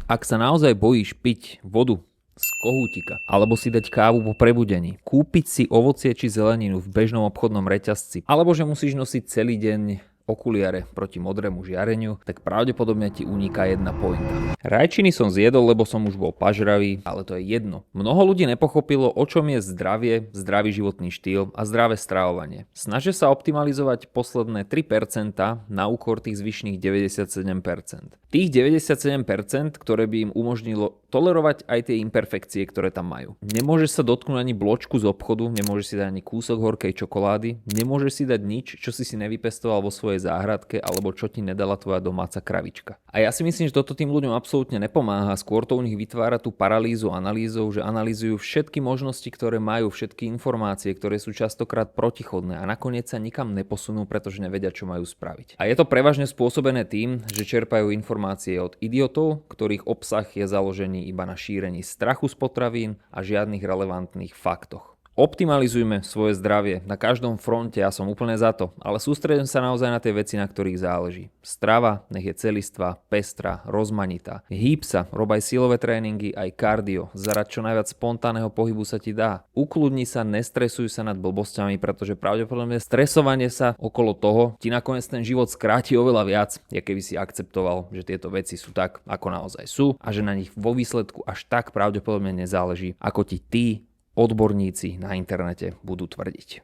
Ak sa naozaj bojíš piť vodu z kohútika alebo si dať kávu po prebudení, kúpiť si ovocie či zeleninu v bežnom obchodnom reťazci, alebo že musíš nosiť celý deň okuliare proti modrému žiareniu, tak pravdepodobne ti uniká jedna pointa. Rajčiny som zjedol, lebo som už bol pažravý, ale to je jedno. Mnoho ľudí nepochopilo, o čom je zdravie, zdravý životný štýl a zdravé stravovanie. Snažia sa optimalizovať posledné 3% na úkor tých zvyšných 97%. Tých 97%, ktoré by im umožnilo tolerovať aj tie imperfekcie, ktoré tam majú. Nemôžeš sa dotknúť ani bločku z obchodu, nemôžeš si dať ani kúsok horkej čokolády, nemôžeš si dať nič, čo si nevypestoval vo svojej záhradke alebo čo ti nedala tvoja domáca kravička. A ja si myslím, že toto tým ľuďom absolútne nepomáha, skôr to u nich vytvára tú paralýzu analýzou, že analýzujú všetky možnosti, ktoré majú, všetky informácie, ktoré sú častokrát protichodné a nakoniec sa nikam neposunú, pretože nevedia, čo majú spraviť. A je to prevažne spôsobené tým, že čerpajú informácie od idiotov, ktorých obsah je založený iba na šírení strachu z potravín a žiadnych relevantných faktoch. Optimalizujme svoje zdravie na každom fronte, ja som úplne za to, ale sústredím sa naozaj na tie veci, na ktorých záleží. Strava, nech je celistvá, pestrá, rozmanitá. Hýb sa, rob aj silové tréningy, aj kardio, zarad čo najviac spontánneho pohybu sa ti dá. Ukludni sa, nestresuj sa nad blbosťami, pretože pravdepodobne stresovanie sa okolo toho ti nakoniec ten život skráti oveľa viac, ja keby si akceptoval, že tieto veci sú tak, ako naozaj sú a že na nich vo výsledku až tak pravdepodobne nezáleží, ako ti odborníci na internete budú tvrdiť.